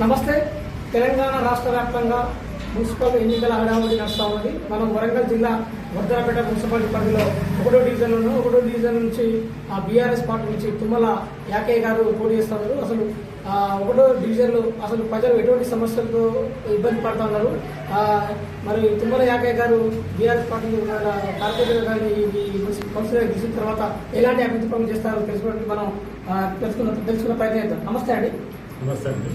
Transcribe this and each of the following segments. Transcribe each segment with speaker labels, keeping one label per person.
Speaker 1: నమస్తే. తెలంగాణ రాష్ట్ర వ్యాప్తంగా మున్సిపల్ ఎన్నికల హడావుడి నడుస్తూ ఉంది. మనం వరంగల్ జిల్లా వర్ధనపేట మున్సిపాలిటీ పరిధిలో 1వ డివిజన్ నుంచి బీఆర్ఎస్ పార్టీ నుంచి తుమ్మల యాకయ్య గారు పోటీ చేస్తున్నారు. అసలు 1వ డివిజన్లో అసలు ప్రజలు ఎటువంటి సమస్యలతో ఇబ్బంది పడుతూ ఉన్నారు, మరి తుమ్మల యాకయ్య గారు బీఆర్ఎస్ పార్టీ కార్పొరేటర్ గారిని కౌన్సిలర్ గెలిచిన తర్వాత ఎలాంటి అభివృద్ధి పనులు చేస్తారో తెలుసుకోవడానికి మనం తెలుసుకున్న ప్రయత్నం చేద్దాం. నమస్తే అండి.
Speaker 2: నమస్తే అండి.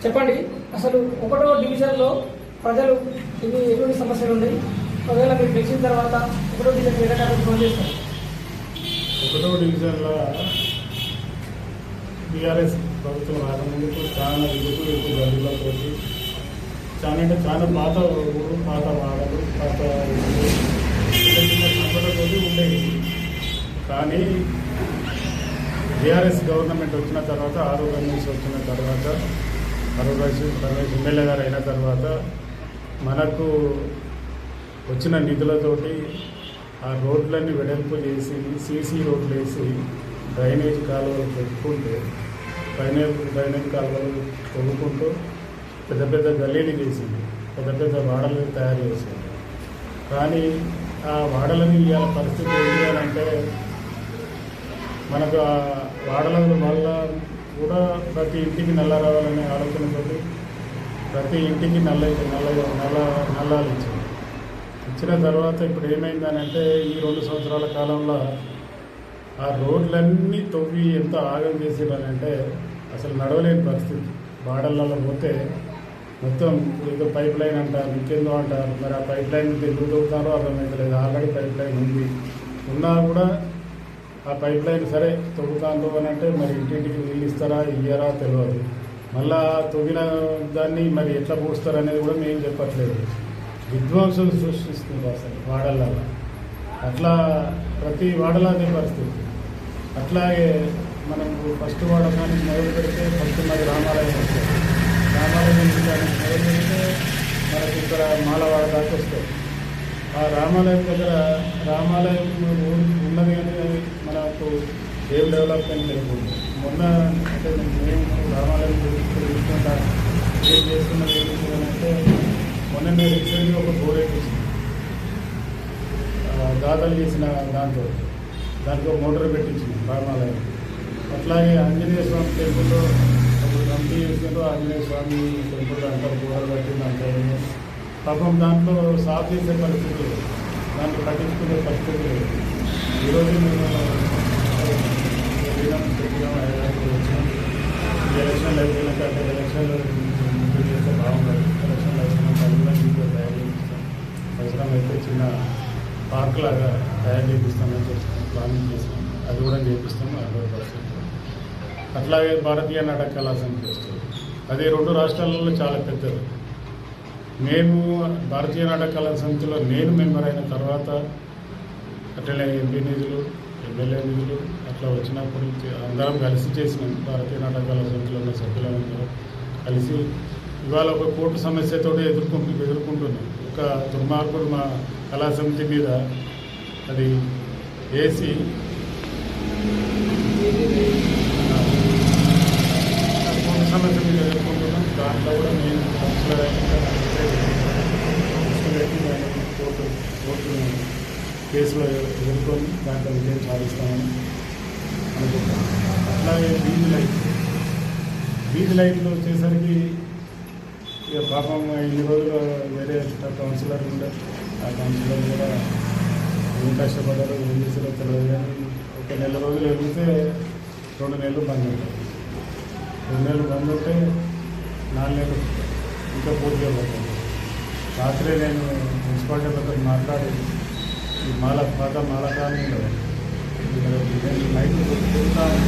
Speaker 1: చెప్పండి, అసలు 1వ డివిజన్లో ప్రజలు ఇది ఎటువంటి సమస్యలు ఉన్నాయి? ఒకవేళ మీరు గెలిచిన తర్వాత 1వ డివిజన్ ఏ రకాల ఫోన్ చేస్తారు?
Speaker 2: 1వ డివిజన్లో బీఆర్ఎస్ ప్రభుత్వం రాకముందుకు చాలా ఎక్కువ గదులతో చాలా పాత ఊరు, పాత వాడలు, పాత సంపదతో ఉండేది. కానీ బీఆర్ఎస్ గవర్నమెంట్ వచ్చిన తర్వాత రమేష్ వచ్చిన తర్వాత రమేష్ ఎమ్మెల్యే గారు అయిన తర్వాత మనకు వచ్చిన నిధులతోటి ఆ రోడ్లన్నీ వెడల్పు చేసి సీసీ రోడ్లు వేసి డ్రైనేజ్ కాలువలు పెట్టుకుంటూ డ్రైనేజ్ కాలువలు తవ్వుకుంటూ పెద్ద పెద్ద గల్లీలు చేసింది, పెద్ద పెద్ద వాడలు తయారు చేసింది. కానీ ఆ వాడలని ఇవాళ పరిస్థితి ఏం చేయాలంటే మనకు ఆ వాడల వల్ల కూడా ప్రతి ఇంటికి నల్ల రావాలనే ఆలోచనతో ప్రతి ఇంటికి నల్లాలు ఇచ్చిన తర్వాత ఇప్పుడు ఏమైందనంటే ఈ 2 సంవత్సరాల కాలంలో ఆ రోడ్లన్నీ తవ్వి ఎంత ఆగం చేసిరనంటే అసలు నడవలేని పరిస్థితి. వాడలలో పోతే మొత్తం ఏదో పైప్ లైన్ అంటారు, ఇంకేందో అంటారు. మరి ఆ పైప్ లైన్ ఎందుకు తవ్వుతారో అర్థమవుతలేదు. ఆల్రెడీ పైప్ లైన్ ఉంది, ఉన్నా కూడా ఆ పైప్ లైన్ సరే తవ్వుతాను అని అంటే మరి ఇంటింటికి నీళ్ళు ఇస్తారా ఇయ్యారా తెలియదు. మళ్ళా తవ్విన దాన్ని మరి ఎట్లా పూస్తారు అనేది కూడా మేము చెప్పట్లేదు. విధ్వంసులు సృష్టిస్తుంది అసలు వాడల్లో. అట్లా ప్రతి వాడలో అదే పరిస్థితి. అట్లాగే మనం ఫస్ట్ వాడకానికి మొదలు పెడితే ఫస్ట్ మరి రామాలయం వస్తుంది. రామాలయం మొదలు పెడితే మనకి ఇక్కడ మాలవాడ దాకా వస్తాయి. ఆ రామాలయం దగ్గర రామాలయం ఉన్నది కానీ మనకు ఏం డెవలప్మెంట్ లేకుండా మొన్న అంటే మేము రామాలయం చూసుకుంటా ఏం చేస్తున్నది ఏంటంటే మొన్న నేను రీసెంట్గా ఒక బోర్ వేయించింది దాతలు చేసిన దాంట్లో మోటార్ పెట్టించింది రామాలయం. అట్లాగే ఆంజనేయ స్వామి టెంపుల్లో అప్పుడు కమిటీ చేసినారు. ఆంజనేయ స్వామి టెంపుల్ అంటారు గోడలు కట్టింది అంటే పాపం దాంట్లో సాఫ్ చేసే పరిస్థితి, దాంట్లో పట్టించుకునే పరిస్థితి లేదు. ఈరోజు మేము వచ్చినాం. ఈ ఎలక్షన్లు అయిపోయినాక అంటే ఎలక్షన్లు చేస్తే బాగుంటుంది. ఎలక్షన్లు అయిపోయినాక అది కూడా ఇంట్లో తయారు చేపిస్తాం. అవసరమైతే చిన్న పార్క్ లాగా తయారు చేపిస్తామని చెప్తాం, ప్లానింగ్ చేస్తాం. అది కూడా చేపిస్తాం 100%. అట్లాగే భారతీయ నాటక కళా సమితి వస్తుంది. అది 2 రాష్ట్రాలలో చాలా పెద్దది. మేము భారతీయ నాటక కళా సమితిలో నేను మెంబర్ అయిన తర్వాత అట్లనే ఎంపీ నిధులు, ఎమ్మెల్యే నిధులు అట్లా వచ్చినప్పుడు అందరం కలిసి చేసినాం. భారతీయ నాటక కళా సమితిలో ఉన్న సభ్యులందరూ కలిసి ఇవాళ ఒక కోర్టు సమస్యతో ఎదుర్కొంటున్నాం. ఒక దుర్మార్గుడు మా కళా సమితి మీద అది వేసి కోర్టు సమస్య మీద ఎదుర్కొంటున్నాం. దాంట్లో కూడా నేను కౌన్సిలర్ కోర్టు కేసులో ఎదుర్కొని దాంట్లో విజయం సాధిస్తామని అనుకుంటాను. అట్లాగే వీధి లైట్లు వచ్చేసరికి ఇక పాపం ఇన్ని రోజులు వేరే కౌన్సిలర్ ఉండే ఆ కౌన్సిలర్ కూడా ఏం కష్టపడ్డారో ఏం చేసారో తెలియదు. కానీ ఒక నెల రోజులు వెళ్తే 2 నెలలు బంద్ ఉంటాయి. 2 నెలలు బంద్ ఉంటే 4 నెలలు ఇంకా పూర్తిగా పడుతుంది. రాత్రి నేను మున్సిపాలిటీలతో మాట్లాడి ఈ పాత మాలకాలంలో నైట్లు తిరుగుతూ ఉంటాడు.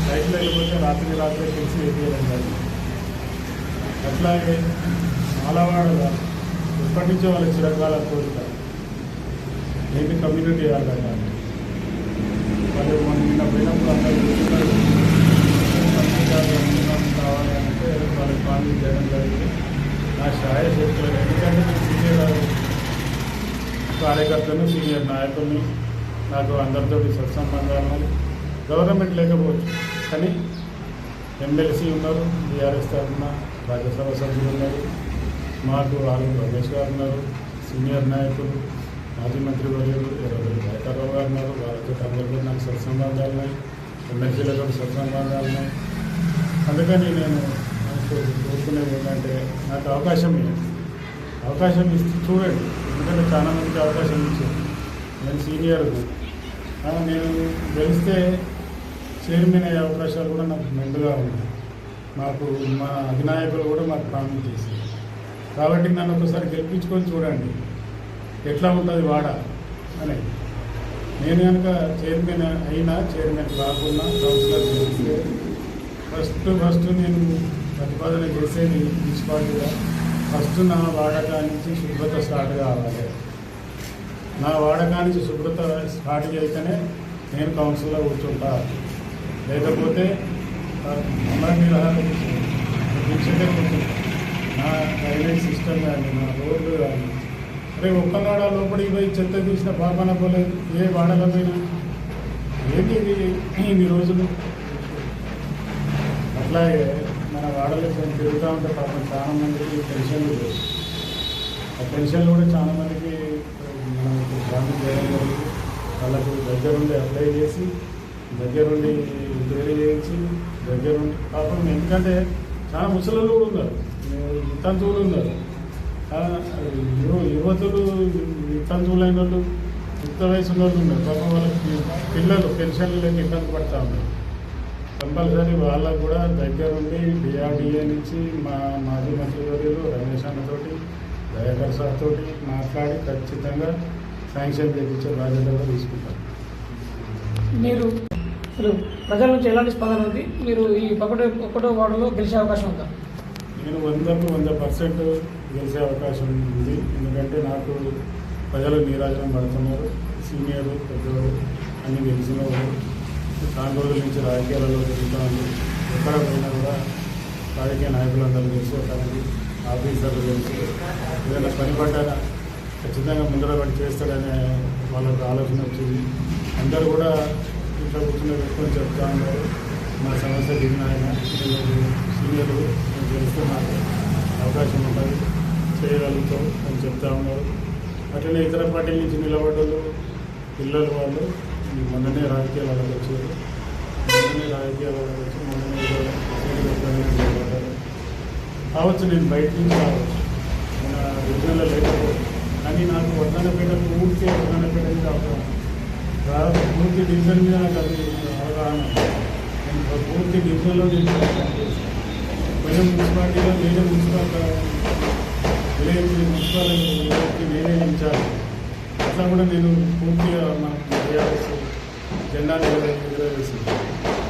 Speaker 2: నైట్లు వెళ్ళిపోతే రాత్రి తెలిసి వేయడం కాదు. అట్లాగే మాలవాడగా ఎప్పటి నుంచో వాళ్ళ చిరకాల కోరిక ఏంటి కమ్యూనిటీ ఆడాలి. వాళ్ళు నిన్న పోయినప్పుడు అందరూ కావాలి అంటే వాళ్ళకి పాలన చేయడం జరిగింది. నా ఛాయ చెప్తాను. ఎందుకంటే నేను సీనియర్ కార్యకర్తను, సీనియర్ నాయకుల్ని, నాకు అందరితో సత్సంబంధాలు గవర్నమెంట్ లేకపోవచ్చు కానీ ఎమ్మెల్సీ ఉన్నారు, బీఆర్ఎస్ తరఫున రాజ్యసభ సభ్యులు ఉన్నారు, మాకు ఆర్వి రమేష్ గారు ఉన్నారు, సీనియర్ నాయకులు మాజీ మంత్రి వర్యులు ఎర్రబెల్లి దయాకర్రావు గారు ఉన్నారు. వాళ్ళతో అందరితో నాకు సత్సంబంధాలు ఉన్నాయి, ఎమ్మెల్సీలతో సత్సంబంధాలు ఉన్నాయి. అందుకని నేను కోరుకునేది ఏంటంటే నాకు అవకాశం ఇస్తే చూడండి, ఎందుకంటే చాలా మందికి అవకాశం ఇచ్చారు. నేను సీనియర్, నేను గెలిస్తే చైర్మన్ అయ్యే అవకాశాలు కూడా నాకు మెండుగా ఉన్నాయి. మాకు మా అధినాయకులు కూడా మాకు ప్రామిస్ చేశారు. కాబట్టి నన్ను ఒకసారి గెలిపించుకొని చూడండి ఎట్లా ఉంటుంది వాడ అని. నేను కనుక చైర్మన్ అయినా, చైర్మన్ కాకుండా కౌన్సిలర్ గెలిస్తే ఫస్ట్ నేను ప్రతిపాదన చేసేది మున్సిపాలిటీగా ఫస్ట్ నా వాడకా నుంచి శుభ్రత స్టార్ట్ కావాలి. నా వాడకా నుంచి శుభ్రత స్టార్ట్ చేస్తేనే నేను కౌన్సిల్లో కూర్చుంటా. లేకపోతే అమర నిరాహార దీక్షకే కూర్చుంటా. నా డ్రైనేజ్ సిస్టమ్ కానీ, నా రోడ్లు కానీ, అరే ఒక్కనాడ లోపలికి పోయి చెత్త తీసిన పాపన పోలేదు. ఏ వాడలమైనా ఏంటి ఇది ఇన్ని రోజులు. అట్లాగే మన వాడలో తిరుగుతూ ఉంటే పాపం చాలా మందికి పెన్షన్లు లేవు. ఆ పెన్షన్లు కూడా చాలా మందికి మనకు ప్రామిస్ చేయడం జరిగింది. వాళ్ళకు దగ్గరుండి అప్లై చేసి, దగ్గరుండి రిపేర్ చేయించి, దగ్గరుండి పాపం. ఎందుకంటే చాలా ముసలు కూడా ఉన్నారు, వితంతువులు ఉన్నారు, యువతులు వితంతువులైన వాళ్ళు, యుక్త వయసు వాళ్ళు ఉన్నారు. పాపం వాళ్ళకి పిల్లలు పెన్షన్లకి ఇబ్బంది పడుతూ ఉన్నారు. కంపల్సరీ వాళ్ళకు కూడా దగ్గరుండి డిఆర్డిఏ నుంచి మా మాజీ మంత్రివర్యులు రమేష్ అన్నతోటి, దయాకర్ సార్ తోటి మాట్లాడి ఖచ్చితంగా శాంక్షన్ చేయించే బాధ్యత కూడా తీసుకుంటాం.
Speaker 1: మీరు అసలు ప్రజల నుంచి ఎలాంటి స్పందన ఉంది? మీరు ఈ ఒకటో వార్డులో గెలిచే అవకాశం ఉందా?
Speaker 2: నేను 100% గెలిచే అవకాశం ఉంది. ఎందుకంటే నాకు ప్రజలు నీరాజనం పడుతున్నారు. సీనియర్ పెద్దవారు అన్ని గెలిచిన వాళ్ళు చాలా రోజుల నుంచి రాజకీయాలలో తిరుగుతాను. ఎక్కడ పోయినా కూడా రాజకీయ నాయకులందరూ తెలిసి ఉంటారని, ఆఫీసర్లు తెలిసి ఏదైనా పని పడ్డారా ఖచ్చితంగా ముందర పడి చేస్తాడనే వాళ్ళకు ఆలోచన వచ్చింది. అందరూ కూడా ఇంట్లో కూర్చుని పెట్టుకొని చెప్తా ఉన్నారు, మా సమస్య దిగినాయన సీనియర్లు నేను తెలిస్తే నాకు అవకాశం ఉంటుంది, చేయగలుగుతాం అని చెప్తా ఉన్నారు. అట్లనే ఇతర పార్టీల నుంచి నిలబడ్డలు పిల్లలు వాళ్ళు మొన్ననే రాజకీయాలకు వచ్చారు. మొన్ననే నిలబడ్డారు కావచ్చు. నేను బయట నుంచి కావచ్చు, మన రీజన్లో లేకపోతే, కానీ నాకు వర్ధనపేట పూర్తి వర్ధనపేట మీద అవగాహన, పూర్తి డివిజన్ మీద నాకు అది అవగాహన. నేను పూర్తి డివిజన్లో పనిచేస్తాను. కొంచెం మున్సిపాలిటీలో నేనే మున్సిపాలిటీ నేనే ఇన్ఛార్జ్. అట్లా కూడా నేను పూర్తిగా మన బీఆర్ఎస్ జెండా ఎగరవేసింది.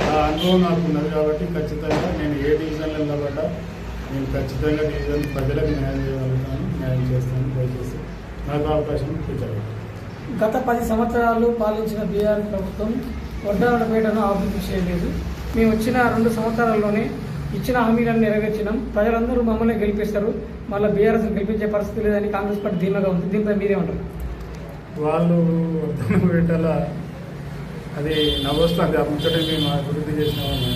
Speaker 2: ఆ అనుభవం నాకు ఉన్నది. కాబట్టి ఖచ్చితంగా నేను ఏ డివిజన్లో నిలబడ్డా నేను ఖచ్చితంగా డివిజన్ ప్రజలకు న్యాయం చేయగలుగుతాను, న్యాయం చేస్తాను. దయచేసి నాకు అవకాశం ఇచ్చారు.
Speaker 1: గత 10 సంవత్సరాలు పాలించిన బీఆర్ఎస్ ప్రభుత్వం వడ్డాలపేటను అభివృద్ధి చేయలేదు. మేము వచ్చిన 2 సంవత్సరాల్లోనే ఇచ్చిన హామీలను నెరవేర్చినాం, ప్రజలందరూ మమ్మల్ని గెలిపిస్తారు, మళ్ళీ బీఆర్ఎస్ గెలిపించే పరిస్థితి లేదని కాంగ్రెస్ పార్టీ ధీమాగా ఉంది. దీనిపై మీరేమంటారు?
Speaker 2: వాళ్ళు వర్ధనపేటల అది నవ్వొస్తుంది. ఆ ముచ్చటే మేము అభివృద్ధి చేసినామని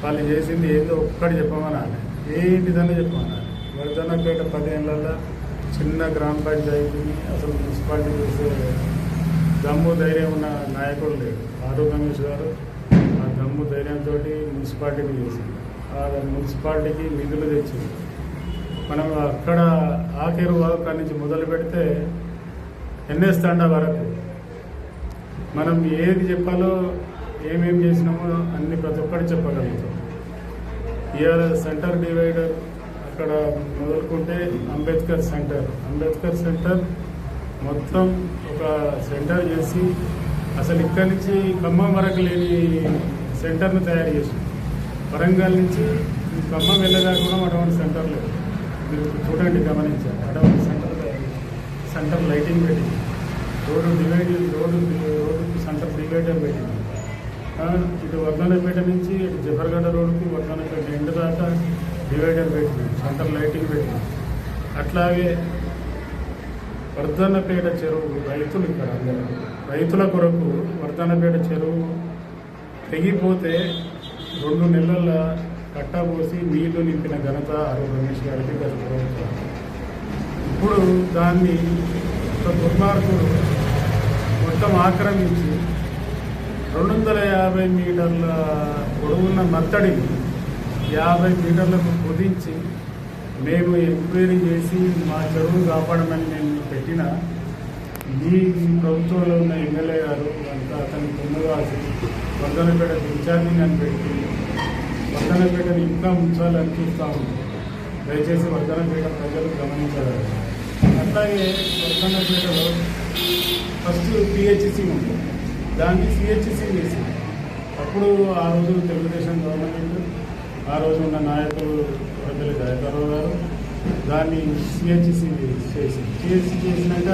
Speaker 2: వాళ్ళు చేసింది ఏదో ఒక్కటి చెప్పమనాలి, ఏంటిదని చెప్పమనాలి. వర్ధనపేట 10 ఏళ్ళల్లో చిన్న గ్రామ పంచాయతీని అసలు మున్సిపాలిటీ చేసే దమ్ము ధైర్యం ఉన్న నాయకుడు లేడు. ఆరు రమేష్ గారు ఆ దమ్ము ధైర్యంతో మున్సిపాలిటీని చేసింది. ఆ మున్సిపాలిటీకి నిధులు తెచ్చింది. మనం అక్కడ ఆఖరి అక్కడి నుంచి మొదలు పెడితే ఎన్ఎస్ తండా వరకు మనం ఏది చెప్పాలో, ఏమేమి చేసినామో అన్ని ప్రతి ఒక్కటి చెప్పగలుగుతాం. ఇవాళ సెంటర్ డివైడర్ అక్కడ మొదలుకుంటే అంబేద్కర్ సెంటర్ మొత్తం ఒక సెంటర్ చేసి అసలు ఇక్కడి నుంచి ఖమ్మం వరకు లేని సెంటర్ను తయారు చేసి, వరంగల్ నుంచి ఖమ్మం వెళ్ళేదాకా కూడా అటువంటి సెంటర్ లేదు. మీరు చూడండి, గమనించారు. అటువంటి సెంటర్ లైటింగ్ పెట్టింది, రోడ్డుకి సెంటర్ డివైడర్ పెట్టింది. ఇటు వర్ధనపేట నుంచి ఇటు జఫర్గడ్డ రోడ్డుకి వర్ధనపేట ఎండ్ దాకా డివైడర్ పెట్టింది, సెంటర్ లైటింగ్ పెట్టింది. అట్లాగే వర్ధనపేట చెరువు రైతులు, ఇక్కడ రైతుల కొరకు వర్ధనపేట చెరువు తెగిపోతే 2 నెలల కట్టబోసి నీళ్లు నింపిన ఘనత ఆరు రమేష్ గారికి గత ప్రభుత్వం. ఇప్పుడు దాన్ని ఒక దుర్మార్గుడు మొత్తం ఆక్రమించి 250 మీటర్ల పొడవున్న మత్తడిని 50 మీటర్లకు కుదించి మేము ఎంక్వైరీ చేసి మా చెరువును కాపాడమని మేము పెట్టిన ఈ ప్రభుత్వంలో ఉన్న ఎమ్మెల్యే గారు అంతా అతని పొందగాల్సి వర్ధనపేట ఇన్ఛార్జింగ్ అని పెట్టి వర్ధనపేటను ఇంకా ఉంచాలని చూస్తూ ఉంది. దయచేసి వర్ధనపేట ప్రజలు గమనించారు. అట్లాగే వర్ధనపేటలో ఫస్ట్ పిహెచ్సి ఉంది, దాన్ని సిహెచ్సి చేసింది. అప్పుడు ఆ రోజు తెలుగుదేశం గవర్నమెంట్, ఆ రోజు ఉన్న నాయకులు పెద్దలు దయాకర్రావు గారు దాన్ని సిహెచ్సి చేసింది. సిహెచ్సి చేసినాక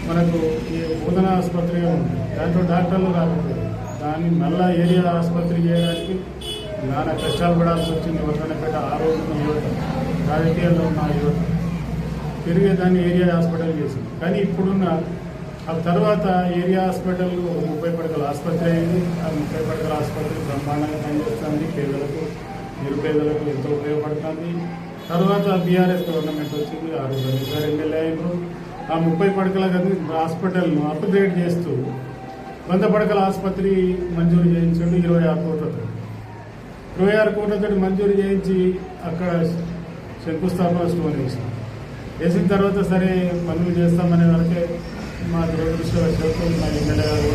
Speaker 2: మనకు ఈ బోధన ఆసుపత్రి ఉంది, దాంట్లో డాక్టర్లు రాకపోయారు. దాన్ని మళ్ళా ఏరియా ఆసుపత్రి చేయడానికి నానా కష్టాలు పడాల్సి వచ్చింది. వర్ధనపేట ఆ రోజున యువత, రాజకీయాల్లో ఉన్న యువత తిరిగి దాన్ని ఏరియా హాస్పిటల్ చేసింది. కానీ ఇప్పుడున్న ఆ తర్వాత ఏరియా హాస్పిటల్ 30 పడకల ఆసుపత్రి అయింది. ఆ 30 పడకల ఆసుపత్రి బ్రహ్మాండంగా పనిచేస్తుంది, పేదలకు నిరుపేదలకు ఎంతో ఉపయోగపడుతుంది. తర్వాత బీఆర్ఎస్ గవర్నమెంట్ వచ్చింది, 6 రమేష్ గారు ఎమ్మెల్యే అయినారు. ఆ 30 పడకల హాస్పిటల్ను అప్గ్రేడ్ చేస్తూ 100 పడకల ఆసుపత్రి మంజూరు చేయించండి 26 కోట్లతో. 26 కోట్లతో మంజూరు చేయించి అక్కడ శంకుస్థాపన స్టోన్ వేసిన తర్వాత సరే పనులు చేస్తామనే వరకే మా దురదృష్టవశాత్తు మా ఎమ్మెల్యే గారు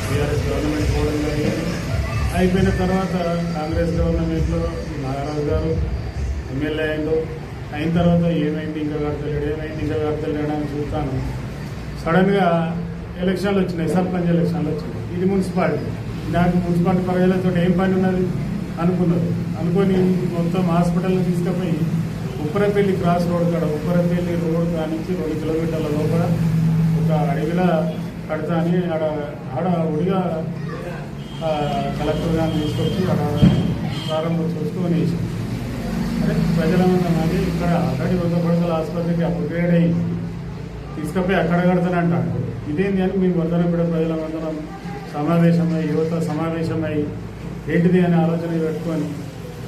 Speaker 2: బీఆర్ఎస్ గవర్నమెంట్ పోవడం జరిగింది. అయిపోయిన తర్వాత కాంగ్రెస్ గవర్నమెంట్లో నాగరాజు గారు ఎమ్మెల్యే అయిన తర్వాత ఏమైంది ఇంకా కడతలేడు అని చూస్తాను. సడన్గా ఎలక్షన్లు వచ్చినాయి, సర్పంచ్ ఎలక్షన్లు వచ్చినాయి. ఇది మున్సిపాలిటీ, నాకు మున్సిపాలిటీ ప్రజలతో ఏం పని ఉన్నది అనుకొని మొత్తం హాస్పిటల్ని తీసుకుపోయి ఉప్పరపల్లి క్రాస్ రోడ్ కాడ, ఉప్పరపల్లి రోడ్ కానించి 2 కిలోమీటర్ల లోపల ఒక అడవిలా కడతా అని ఆడ ఒడిగా కలెక్టర్ గారిని తీసుకొచ్చి ఆడ ప్రారంభోత్సవం వేసి అదే ప్రజలందరూ ఇక్కడ ఆల్రెడీ 100 పడకల ఆసుపత్రికి అప్గ్రేడ్ అయ్యి తీసుకుపోయి అక్కడ కడతానంటాడు. ఇదేంటి అని మేము వర్ధనపేట ప్రజలందరం సమావేశమై, యువత సమావేశమై ఏంటిది అనే ఆలోచన పెట్టుకొని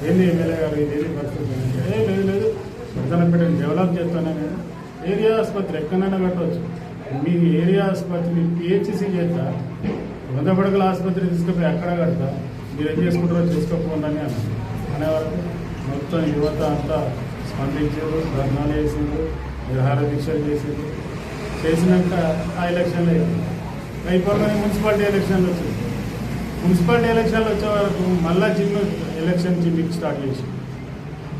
Speaker 2: ఏంది ఎమ్మెల్యే గారు ఇదేది పరిస్థితి లేదు వర్ధనపేటని డెవలప్ చేస్తానని నేను ఏరియా ఆసుపత్రి ఎక్కడైనా కట్టవచ్చు. మీ ఏరియా ఆసుపత్రిని పిహెచ్సి చేస్తా, 100 పడకల ఆసుపత్రి తీసుకుపోయి అక్కడ కడతా, మీరు ఏం చేసుకుంటారో చేసుకోకపోండి అని అనేవారు. మొత్తం యువత అంతా స్పందించారు, ధర్నాలు చేసిండ్రు, విహార దీక్షలు చేసినాక ఆ ఎలక్షన్లు అయిపోగానే మున్సిపాలిటీ ఎలక్షన్లు వచ్చింది. మున్సిపాలిటీ ఎలక్షన్లు వచ్చే వరకు మళ్ళా జిమ్మికి స్టార్ట్ చేసి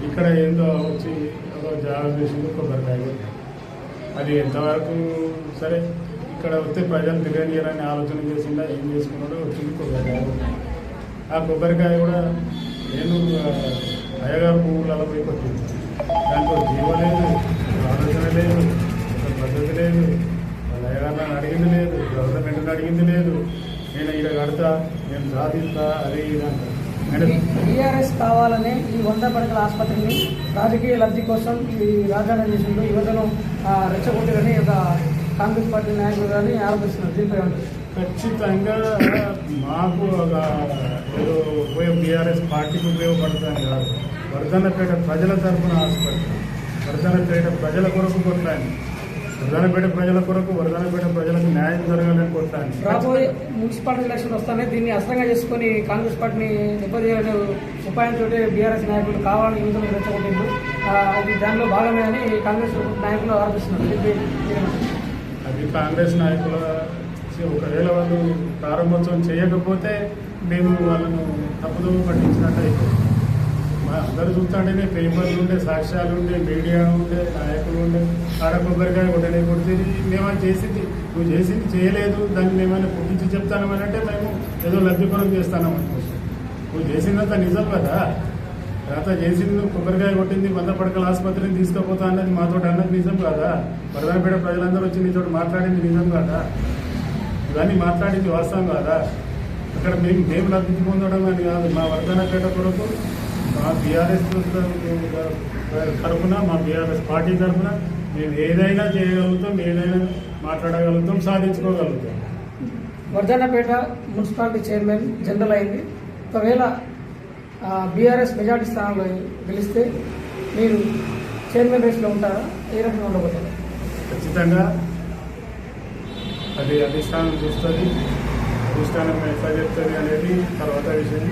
Speaker 2: ఇక్కడ ఏందో వచ్చి జాబ్ చేసింది కొబ్బరికాయ. అది ఎంతవరకు సరే ఇక్కడ వస్తే ప్రజలు తిరగనియరని ఆలోచన చేసిందా, ఏం చేసుకున్నాడో వచ్చింది కొబ్బరికాయ. ఆ కొబ్బరికాయ కూడా నేను అయ్యగారు పువ్వులలో పోయి కొట్టింది. దాంట్లో జీవ లేదు, ఆలోచన లేదు, పద్ధతి లేదు, వాళ్ళ అయ్యగారు అడిగింది లేదు, గవర్నమెంట్ని అడిగింది లేదు. నేను ఇక్కడ కడతా, నేను సాధిస్తా, అదే ఇదంతా.
Speaker 1: టీఆర్ఎస్ కావాలనే ఈ 100 పడకల ఆసుపత్రిని రాజకీయ లబ్ధి కోసం ఈ రాజధాని చేసిండు, యువతను రెచ్చగొట్టిరని ఒక కాంగ్రెస్ పార్టీ నాయకులు కానీ ఆరోపిస్తున్నారు. దీనిపై
Speaker 2: ఖచ్చితంగా మాకు ఒక ఏదో బీఆర్ఎస్ పార్టీకి ఉపయోగపడుతుంది కాదు, వర్ధనపేట ప్రజల తరఫున ఆసుపత్రి, వర్ధనపేట ప్రజల కొరకు కొట్లాను, వర్ధనపేట ప్రజల కొరకు, వర్ధనపేట ప్రజలకు న్యాయం జరగాలని కొట్లాను.
Speaker 1: రాబోయే మున్సిపాలిటీ ఎలక్షన్ వస్తానే దీన్ని అస్త్రంగా చేసుకుని కాంగ్రెస్ పార్టీని దెబ్బతీయాలనే ఉపాయంతో బీఆర్ఎస్ నాయకులు కావాలని యువతను రెచ్చగొట్టిండు. అది దానిలో భాగమే అని కాంగ్రెస్ నాయకులు ఆరోపిస్తున్నారు.
Speaker 2: అది కాంగ్రెస్ నాయకుల ఒకవేళ వాళ్ళు ప్రారంభోత్సవం చేయకపోతే మేము వాళ్ళను తప్పుదోవ పట్టించినట్టు అయిపోయింది. మా అందరూ చూస్తుంటేనే పేపర్లు ఉండే, సాక్ష్యాలు ఉండే, మీడియా ఉండే, నాయకులు ఉండే, ఆడ కొబ్బరికాయ కొట్టలే కొడితే మేమని చేసింది, నువ్వు చేసింది చేయలేదు, దాన్ని మేమైనా పుట్టించి చెప్తానమని అంటే మేము ఏదో లబ్ధి కొరకు చేస్తానమనుకోవచ్చు. నువ్వు చేసిందంతా నిజం కదా, తర్వాత చేసింది నువ్వు కొబ్బరికాయ కొట్టింది 100 పడకల ఆసుపత్రిని తీసుకుపోతా అన్నది మాతో అన్నది నిజం కాదా, వర్ధనపేట ప్రజలందరూ వచ్చి నీతో మాట్లాడింది నిజం కాదా, ఇవన్నీ మాట్లాడింది వాస్తవం కాదా. అక్కడ మేము లబ్ధి పొందడం అని కాదు, మా వర్ధనపేట కొరకు మా బీఆర్ఎస్ తరఫున, మా బీఆర్ఎస్ పార్టీ తరఫున మేము ఏదైనా చేయగలుగుతాం, ఏదైనా మాట్లాడగలుగుతాం, సాధించుకోగలుగుతాం.
Speaker 1: వర్ధనపేట మున్సిపాలిటీ చైర్మన్ జనరల్ అయింది. ఒకవేళ బీఆర్ఎస్ మెజార్టీ స్థానంలో గెలిస్తే మీరు చైర్మన్ రేస్లో ఉంటారా? ఏ రకంగా ఉండబోతారు?
Speaker 2: ఖచ్చితంగా అది అధిష్టానం చూస్తుంది. అధిష్టానం ఎట్లా చెప్తుంది అనేది తర్వాత విషయం.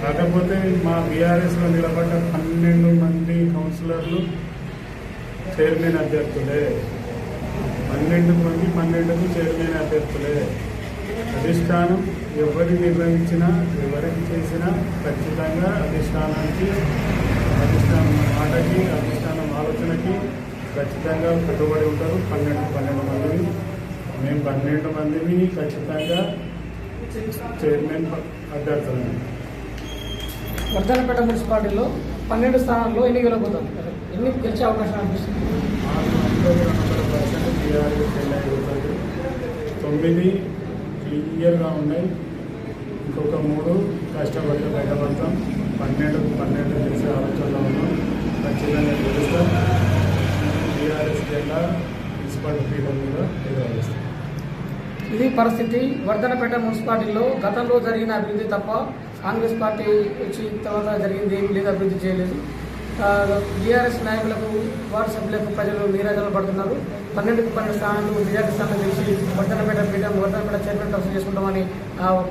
Speaker 2: కాకపోతే మా బీఆర్ఎస్లో నిలబడ్డ 12 మంది కౌన్సిలర్లు చైర్మన్ అభ్యర్థులే. 12 మంది 12కు చైర్మన్ అభ్యర్థులే. అధిష్టానం ఎవరి నిర్ణయించినా ఎవరికి చేసినా ఖచ్చితంగా అధిష్టానానికి, అధిష్టానం మాటకి, అధిష్టానం ఆలోచనకి ఖచ్చితంగా కట్టుబడి ఉంటారు. 12 మందిని మేము 12 మందిని ఖచ్చితంగా చైర్మన్ అభ్యర్థులని.
Speaker 1: వర్ధనపేట మున్సిపాలిటీలో 12 స్థానాల్లో ఎన్ని గెలవబోతుంది? ఎన్ని గెలిచే అవకాశం అనిపిస్తుంది?
Speaker 2: 100% టీఆర్ఎస్ అవుతుంది. 9 క్లియర్గా ఉన్నాయి. ఇంకొక 3 కష్టపడి బయటపడతాం. 12 చేసే ఆలోచనలో ఉన్నాం. ఖచ్చితంగా గెలుస్తాం. టీఆర్ఎస్ జెండా మున్సిపాలిటీ పీఠం మీద ఎగరవేస్తాం.
Speaker 1: ఇది పరిస్థితి. వర్ధనపేట మున్సిపాలిటీలో గతంలో జరిగిన అభివృద్ధి తప్ప కాంగ్రెస్ పార్టీ వచ్చిన తర్వాత జరిగింది ఏమీ లేదు, అభివృద్ధి చేయలేదు. బీఆర్ఎస్ నాయకులకు, వార్డు సభ్యులకు ప్రజలు నీరాజనలు పడుతున్నారు. 12కు 12 స్థానాలు మెజార్టీ స్థానం గెలిచి వర్ధనపేట పీఠం, వర్ధనపేట చైర్మన్ కన్సల్ట్ చేసుకుంటామని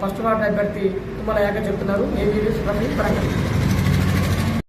Speaker 1: ఫస్ట్ వార్డు అభ్యర్థి తుమ్మల యాక చెప్తున్నారు. ఏబీ న్యూస్ ప్రకాశం.